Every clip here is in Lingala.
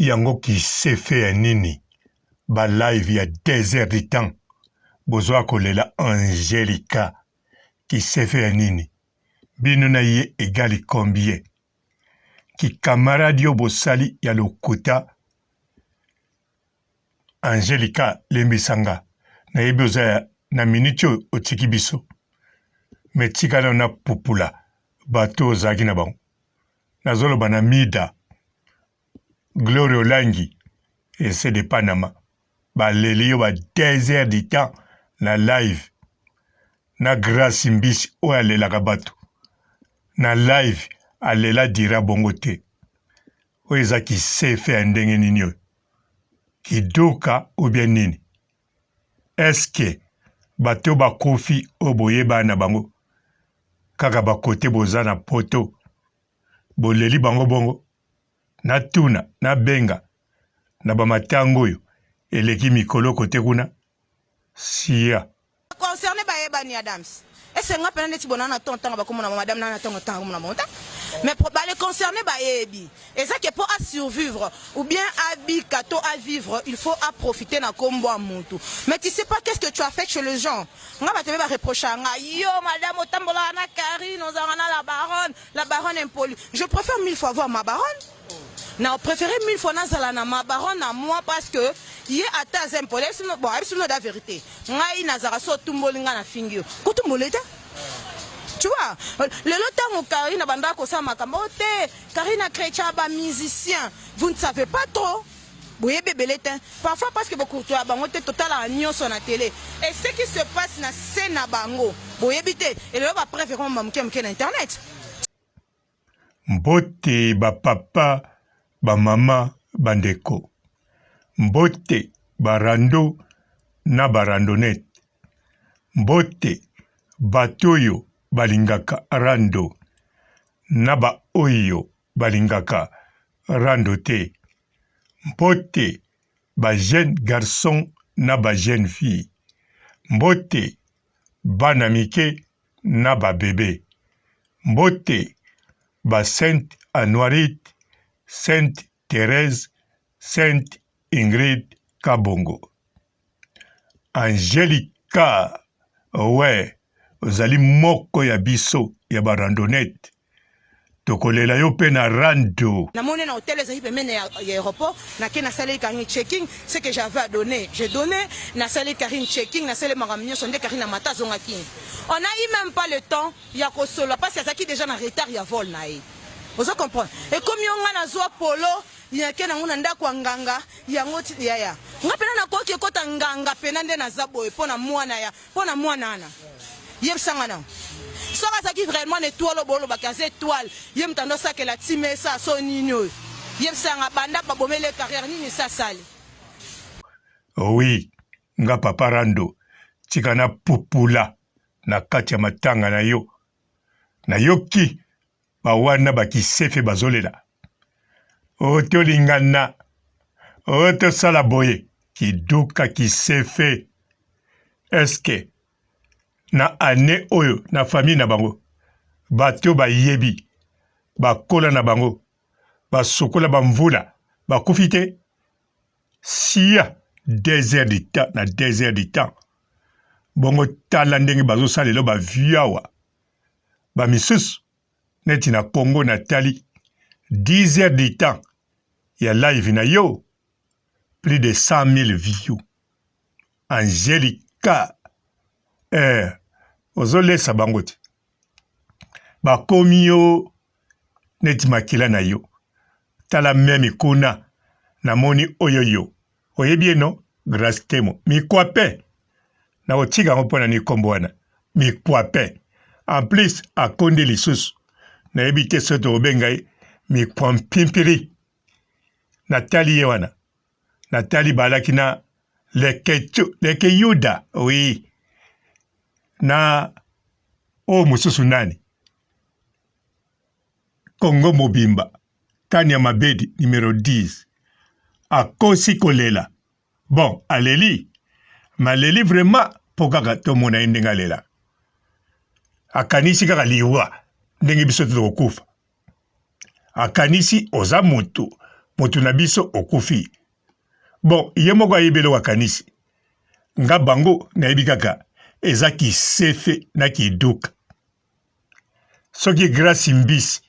yango qui s'est fait nini ba live ya 2 heures de temps bozwa kolela Angelica qui s'est fait nini bino na ye égali combien qui camarade yo bosali ya lokuta Angelica lembisanga na yebi oza na minute otiki biso me tikala na pupula bato ozalaki na bango nazoloba na Mida Glory Olangi ese de Panama baleli yo ba 2 heures de temps na live na Grace Mbisi oyo alelaka bato na live alela dira bongo te oyo eza kisefe ya ndenge nini oyo kiduka ou bien nini eske bato bakufi oyo boyeba na bango kaka bakote boza na poto boleli bango bongo na tuna na benga na bamatango oyo eleki mikolo kote kuna siya concerné ba Ebani Adams est-ce nga pena neti bonana tonton ba komona madame nana tonton tonton mona monta mais probable concerné ba Ebi et ça que pour à survivre ou bien habikato à vivre il faut à profiter na kombo a muntu mais tu sais pas qu'est-ce que tu as fait chez les gens nga ba te ba reprocher nga yo madame otambola na Karine ozanga la baronne impolie je préfère 1000 fois voir ma baronne na préféré 1000 fois nazala na ma baronne à moi parce que il est atteint impolé bon absolument la vérité ngai nazara so tumbolinga na fingio kutumboleta tu vois le lotango Karine banda ko sa makambo te Karine a créé ba musicien vous ne savez pas trop boye bebeleta parfois parce que beaucoup to bango te total à nyonso na télé et ce qui se passe na scène na bango boye bité et le ba préférons mamuke na internet mbote ba papa ba mama bandeko mbote barando na barandonete mbote batoyo balingaka rando na ba oyo balingaka rando te mbote ba jeune garçon na ba jeune fille mbote bana mike na ba bébé mbote ba Sainte Anuarite Sainte Thérèse Sainte Ingrid Kabongo Angelica ouais ozali moko ya biso ya barandonnette tokolela yo pe na rando na mone na hôtel les pemene ya aéroport na ke na salle Karine checking ce que j'avais à donner j'ai donné na salle Karine checking na salle maramnyo sonde Karine mata zongaki on a eu même pas le temps ya ko solo parce que ça qui déjà na retard ya vol na e vous comprenez et comme yonga na zo polo ya ke na nguna ndako nganga ya ngoti ya ngapena na koki kota nganga pena nde na zabo e pona mwana ya pona mwana ana yeb sangana soka ça qui vraiment étoile bolo bakaze étoile yem tando ça que la time ça so nino yeb sanga banda ba bomele carrière nini ça sale oui nga papa rando tikana pupula na kati ya matanga na yo ki ba wana bakisefe bazolela oto lingana oto sala boye kiduka kisefe eske na ane oyo na famille na bango bato bayebi bakola na bango basokola bamvula bakufi te siya 2 heures de temps na 2 heures de temps bongo tala ndenge bazosalelo baviawa bamisusu neti na Congo Natali 10 heures de temps ya live na yo plus de 100 000 views Angelica ozolesa bango te bakomi yo neti makila na yo tala meme kuna namoni oyo yo oyebi no Grace Temo mikwape na otika ngo mpona ni kombo wana mikwape en plus akonde lisusu nayebi te soto obengai mikwampimpiri natali ye wana natali balaki na leke yuda oui na o mususu nani Kongo Mobimba Kanya Mabedi numéro 10 akosi kolela bon aleli maleli vraiment pokaka tomona ndenga lela akanisi kaka liwa ndenge biso tokokufa akanisi oza mutu moto na biso okufi. Bon, ye moko ayebelo wakanisi. Nga bango nayebi kaka eza kisefe na kiduka. Soki Grace Mbisi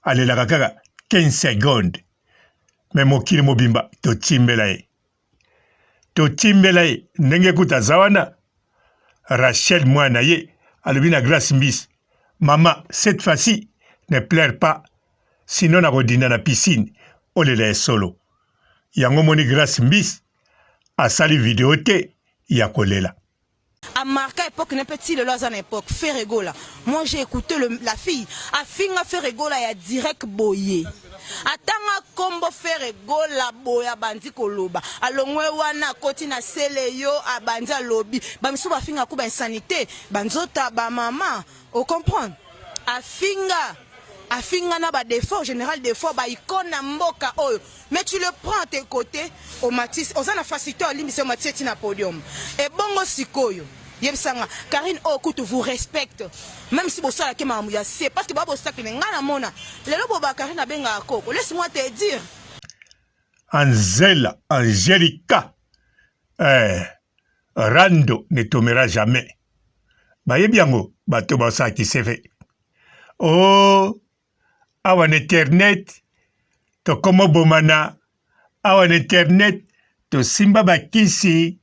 alelaka kaka 15 secondes. Me mokili mobimba totimbela ye. Totimbela ye ndenge kuta zawana. Rachel mwana ye alobi na Grace Mbisi. Maman, cette fois-ci, ne pleure pas. Sinon nakodinda na piscine. Olela solo. Yango moni Grace Mbisi asali vidéo te ya kolela. À marquer époque n'est petit le loisir époque Ferregola. Moi j'ai écouté la fille a finga Ferregola ya direct boye. Atanga kombo Ferregola boya bandi koloba. Alongwe wana koti na seleyo a bandi lobby. Ba miso ba finga ku ba insanité, banzota ba mama. On comprend. Afinga na ba défaut général défaut ba ikona mboka oyo. Mais tu le prends à tes côtés au Matisse, aux ana facilité limite au Matisse na podium. Et bongo sikoyo. Yebsanga Karine Okutu vous respecte. Même si bossa la kema ya c'est parce que ba bossa que ngana mona. Lelo boba Karine abenga akoko. Laisse-moi te dire. Angela, Angelica. Rando ne tombera jamais. Ba yebiango bato bossa qui s'est fait. Oh, awan internet, to komo bomana, awan internet, to simba bakisi,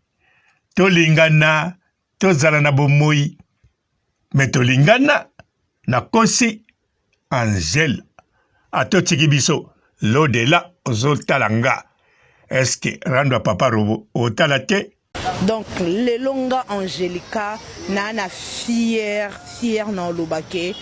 to lingana, to zalana bomoi, me to lingana, na kosi, Angel, ato tikibiso, l'au-delà, ozoltalanga, eske rando papa robo, otalate? Donc, le longa Angelica, nana fier dans le baquet.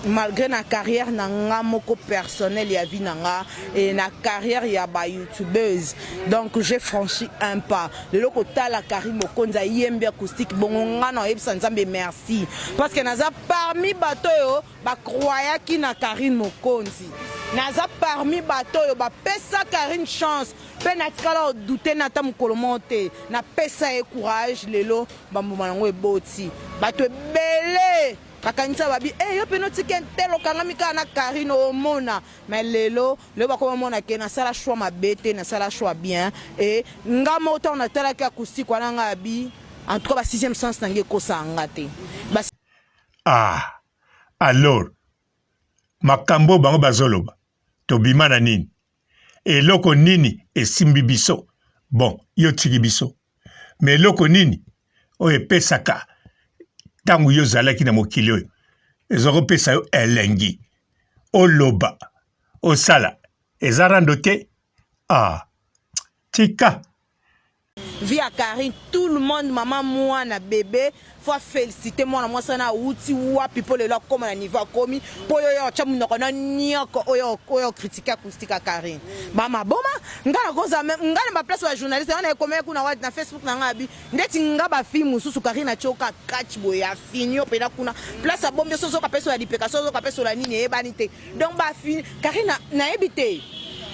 Malgré na carrière nanga moko personnel ya vie nanga et na carrière ya ba youtubeuse, donc j'ai franchi un pas. Le loko tala Karim Mokonza yembe acoustique bongo ngana ebisa nzambe merci parce que naza parmi bato yo ba croya ki na Karim Mokonzi. Naza parmi bato yo ba pesa Karim chance pe na tikala douter na tam kolomonte na pesa e courage lelo ba mbuma nango eboti bato belé kakanisa babi yo peno tiken telo kangami kana Karino mona mais lelo le ba ko mona ke na sala choix mabete na sala choix bien et ngama autant na tala ka acoustique wana ngabi en tout cas ba 6e sens nange ko sangate alors makambo bango bazoloba tobima na nini eloko nini esimbi biso bon yo tiki biso mais eloko nini o epesaka tangu yo zalaki na mokili oyo ezokopesa yo elengi oloba osala eza rando te tika via Karine tout le monde maman moi na bébé faut féliciter moi na moi sana outi wapi pour le comme na niveau komi po yo chamu na kona nyoko oyo critiquer acoustique Karine mama boma ngala koza ngala ba place wa journaliste on est comme kuna wa na Facebook na ngabi ndeti ngaba film susu Karine na choka catch boy ya finio pena kuna place bombe soso ka peso ya dipeka soso ka peso la nini e banite donc ba fin Karine na ebite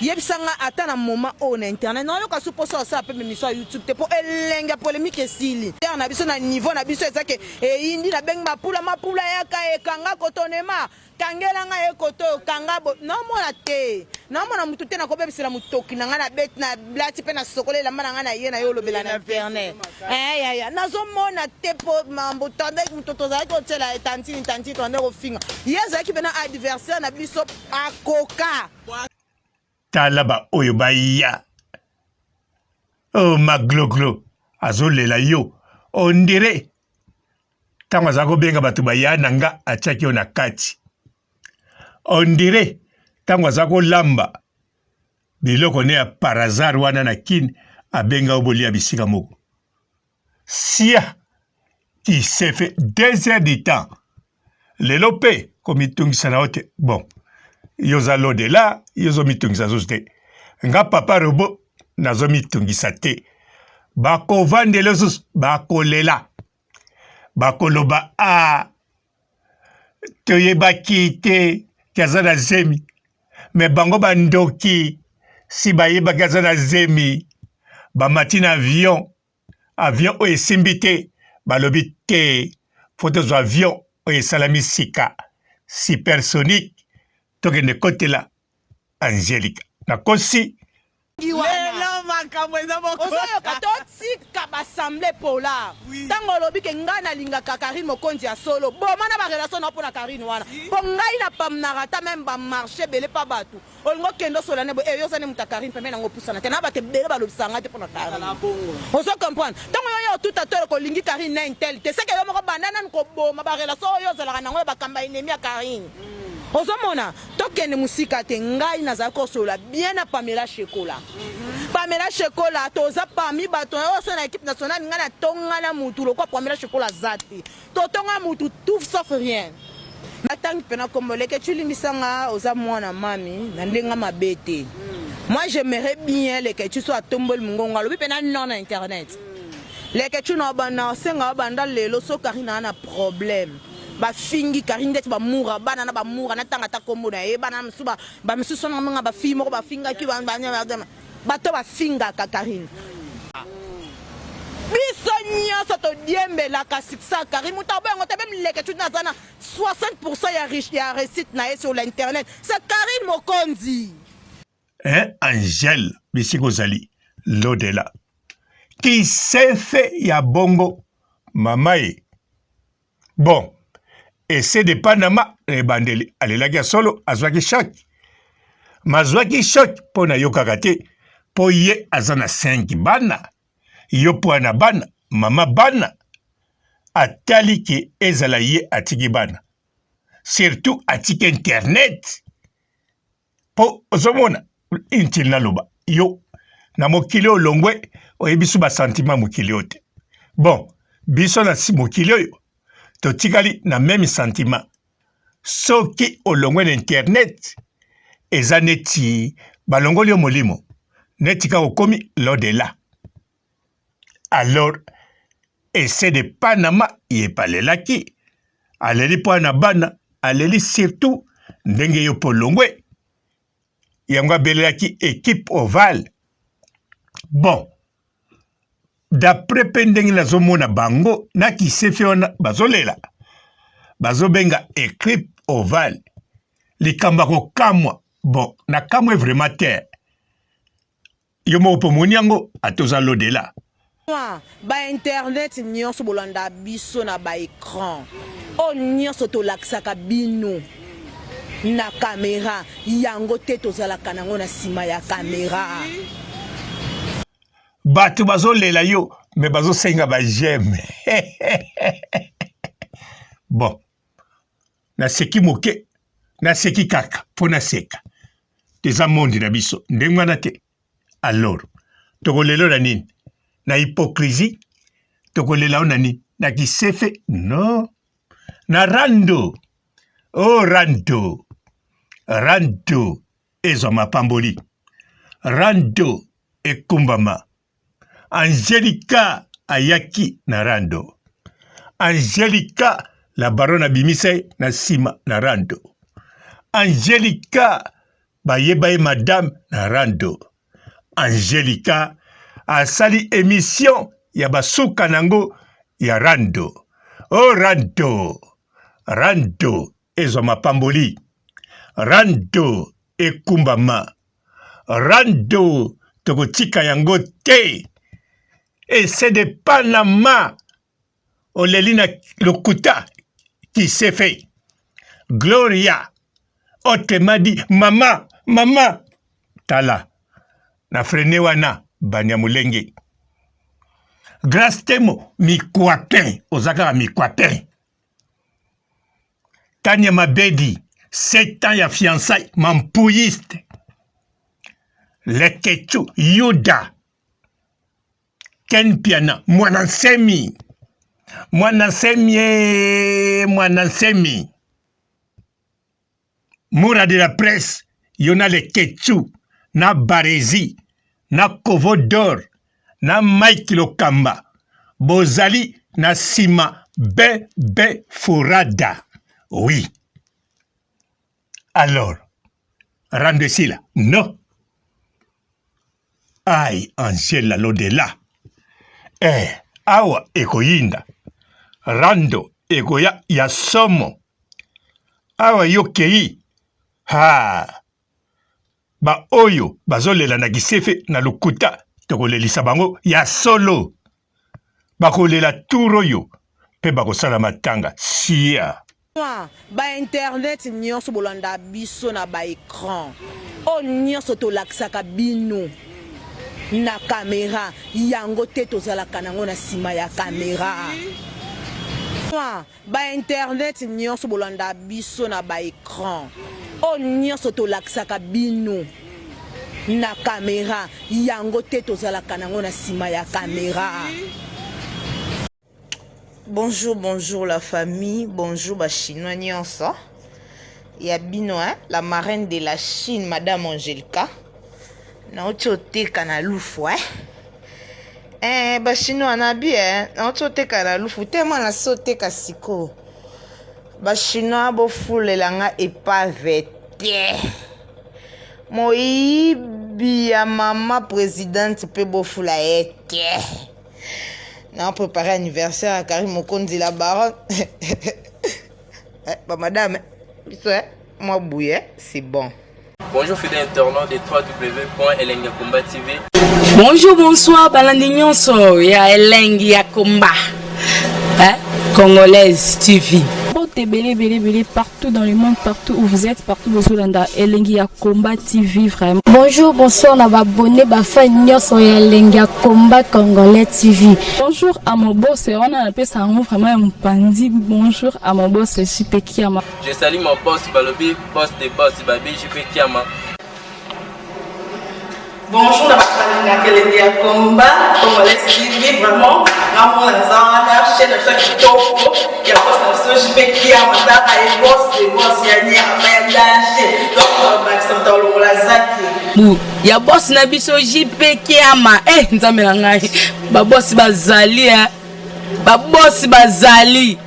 yebisanga ata na moment on internet non yoka supposa ça pe mission YouTube te po elenga polémique esili na biso na niveau na biso ezake e indi na benga mapula yaka e kanga kotonema kangela nga e koto kanga non mona te non mona mutu te na ko bebisela mutoki na nga na bet na blati pe na sokolela mana nga na ye na yo lobela na internet ya nazo mona te po mambo tande mutoto za ko tela tantini to ndeko finga yeza ki bena adversaire na biso akoka talaba oyo baya magloglo azolela yo ondire tango aza kobenga bato baya nanga atiaki yo na kati ondire tango aza kolamba biloko ne ya parazar wana na kini abenga yo bolia bisika moko sia qui s'est fait 2 heures de temps lelo pe komitungisa na yo te bon yoza l'au-delà, yozo mitungisa zote. Nga papa robo, nazo mitungisa te. Bako vandele sus, bako lela. Bako loba, toye baki te, kazana zemi. Me bango bandoki, si baye bakazana zemi. Ba matin avion oye simbite, balobi te, photos avion oye salami sika, supersonique. Toke ne kote la Angelica nakosi lelo makambo eza moko ozoyoka totika baassemblée polar ntango olobi ke ngai nalingaka Karine mokonzi ya solo boma na barelation na mpo na Karine wana mpo ngai napamunaka ata meme bamarché ebele mpa bato olingo okende osola ne boye yozane moto ya Karine pembe nango opusana te na bato ebele balobisanga te mpo na Karine ozo comprendre ntango yoyo otuta to kolingi Karine na intel te seke yo moko banda nani koboma barelation oyo ozalaka nango bakamba enemi ya Karine ozomona tokende musika te ngai nazali kosola bien na Pamela Shekola Pamela Shekola toza parmi bato oyo na équipe nationale ngai natonga na mutu lokwa Pamela Shekola zati totonga mutu tout sauf rien matangi pena komboleke tulimbisanga oza mwana mami na ndenga mabete moi j'aimerais bien les que tu sois tombol mungonga lobi pena non na internet les que tu na bana senga banda lelo so Karina na problème ba fingi Karine det ba mura bana na ba mura na tanga ta kombo na e bana msuba ba msuso na nga ba fi moko ba finga ki ba bato ba finga ka Karine biso nyonso to diembelaka succès Karine muta bongo te même leke tu nazana 60% ya riche ya réussite na sur l'internet c'est Karine Mokonzi Angèle bisiko zali l'au-delà qui s'est fait ya bongo mamae bon et c'est de Panama et bandeli alelaki ya solo azwaki choc mazwaki choc mpo na yokaka te mpo ye aza na 5 bana yo mpo na bana mama bana atali ke ezala ye atiki bana surtout atiki internet mpo ozomona intili naloba yo na mokili olongwe oyebi so basentiment mokili oyo te bon biso na mokili oyo totikali na même sentiment soki olongwe na internet eza neti balongoli yo molimo neti ka okomi l'au-delà alors ese de Panama yepalelaki aleli mpo na bana aleli surtout ndenge yo mpo longwe yango abelelaki équipe ovale bon d'après mpe ndenge nazomona bango na kisefe wana bazolela bazobenga équipe ovale likambo kokamwa bon nakamwe vraiment te yo moko mpo moni yango atoza l'au-delà ba internet nyonso bolanda biso na ba écran o nyonso tolakisaka bino na caméra yango te tozalaka nango na nsima ya caméra bato bazolela yo me bazosenga bajeme bon naseki moke naseki kaka mpo naseka teza mondi na biso ndenge wana te alors tokolela na nini na hypocrisie tokolela na nini na kisefe non na rando oh rando ezwa mapamboli rando ekumbama Angelica ayaki na rando Angelica la barone abimisai na sima na rando Angelica bayeba madame na rando Angelica asali émission ya basuka nango ya rando oh rando ezwa mapamboli rando ekumbama rando tokotika yango te et c'est de Panama olelina lokuta qui s'est fait Gloria autrement dit mama tala na frene wana banyamulenge grâce temo mikwapin ozakaka mikwapin Tanya Mabedi 7 ans ya fiançailles mampouilliste Lekechu Yuda Ken Piana Mwanansemi Moura de la presse Yona Lekechu na Barezi na Kovodor na Mike Lokamba Bozali na Sima Bebe Furada oui alors rendre là non aïe Angela l'au-delà awa ekoyinda rando ekoya ya somo awa yokei ba oyo bazolela na gisefe na lokuta tokolelisa bango ya solo bakolela turo yo pe bakosala matanga siya ba internet nyonso bolanda biso na ba écran o nyonso tolakisaka bino na caméra yango te tozalaka nango na sima ya caméra ba internet nyonso bolanda biso na ba écran o nyonso tolakisaka bino na caméra yango te tozalaka nango na sima ya caméra. Bonjour, bonjour la famille, bonjour ba chinois nyonso. Ya bino la marraine de la Chine, Madame Angelica. Na oteka na lufu ba chinois na bi na oteka na lufu tellement na soteka siko. Ba chinois bo fulela nga epave te. Moyibi ya mama présidente pe bo fula ete. On préparé anniversaire à Karim Mokondi la baronne. Bah madame, moi bouillet, c'est bon. Bonjour fidèles internautes de www.elengiakomba TV. Bonjour, bonsoir, Balandignon so, ya Elengia Komba. Congolaise TV. Belé partout dans le monde, partout où vous êtes, partout où vous êtes, Elengia Komba TV vraiment. Bonjour, bonsoir, on a abonné Bafania sur Elengia Komba Congolais TV. Bonjour à mon boss, on a appelé ça vraiment un pandi. Bonjour à mon boss, JP Kiama. Je salue mon boss Balobi, boss des boss Babi, JP Kiama. Bonjour, la Elengia Komba Congolais TV vraiment. Ramon Lazana, chaîne de ça qui topo, il y a pas de JP Kiama, et boss des boss, il y a ni à danger. Donc, Maxime Tolo Lazaki. Ya boss na biso JP Kiama. Nzambe na ngai. Ba boss bazali Ba boss bazali.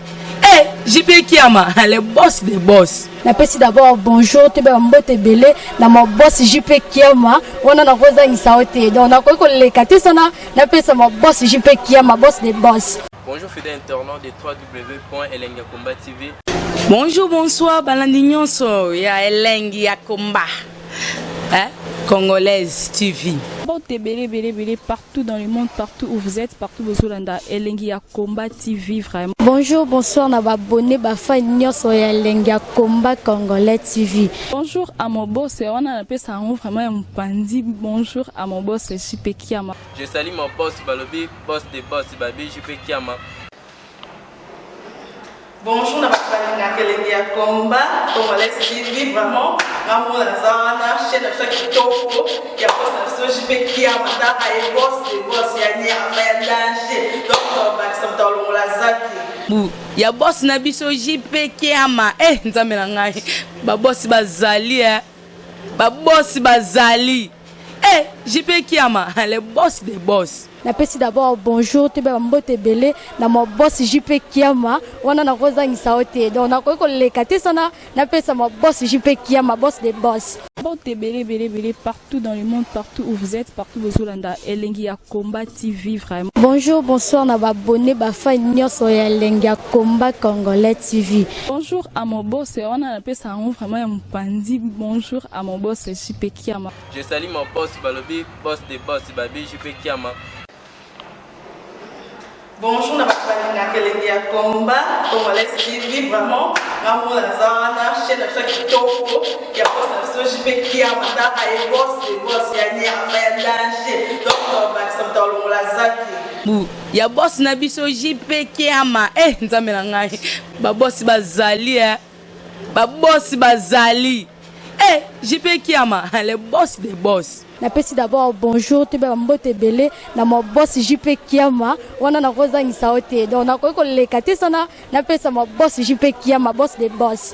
JP Kiama, le boss des boss. Napesi d'abord bonjour, te mbote belé na mon boss JP Kiama, on a na rosa ngisaote. Donc na ko le katisana, napesa mon boss JP Kiama, boss des boss. Bonjour fidèles internautes de www.elengiakomba TV. Bonjour, bonsoir, Balandignon so, ya Elengia Komba. Congolaise TV. Belé partout dans le monde, partout où vous êtes, partout où vous êtes, Elengia Komba TV vraiment. Bonjour, bonsoir, on a abonné Bafania sur Elengia Komba Congolais TV. Bonjour à mon boss, on a appelé ça vraiment un pandi. Bonjour à mon boss, JP Kiama. Je salue mon boss Balobi, boss des boss Babi, JP Kiama. Bonjour, la Elengia Komba Congolais TV vraiment. Ramon Lazana, chaîne de ça qui topo, il y a pas de JP Kiama, et boss des boss, il y a ni à danger. Donc, Maxime Tolo Lazaki. Ya boss na biso JP Kiama. Nzambe na ngai. Ba boss bazali Ba boss bazali. JP Kiama, le boss des boss. Napesi d'abord bonjour, te mbote belé na mon boss JP Kiama, on a na rosa ngisaote. Donc na ko le katisana, napesa mon boss JP Kiama, boss des boss. Belé partout dans le monde, partout où vous êtes, partout où vous êtes, Elengia Komba TV vraiment. Bonjour, bonsoir, on a abonné Bafania sur Elengia Komba Congolais TV. Bonjour à mon boss, on a appelé ça vraiment un pandi. Bonjour à mon boss, JP Kiama. Je salue mon boss Balobi, boss des boss Babi, JP Kiama. Bonjour, la Elengia Komba Congolais TV vraiment. Ramon Lazana, chaîne de ça qui topo, il y a pas de JP Kiama, et boss des boss, il y a ni à danger. Donc, Maxime Tolo Lazaki. Ya boss na biso JP Kiama. Nzambe na ngai. Ba boss bazali Ba boss bazali. JP Kiama, le boss des boss. Napesi d'abord bonjour, te mbote belé na mon boss JP Kiama, on a na rosa ngisaote. Donc na ko le katisana, napesa mon boss JP Kiama, boss des boss.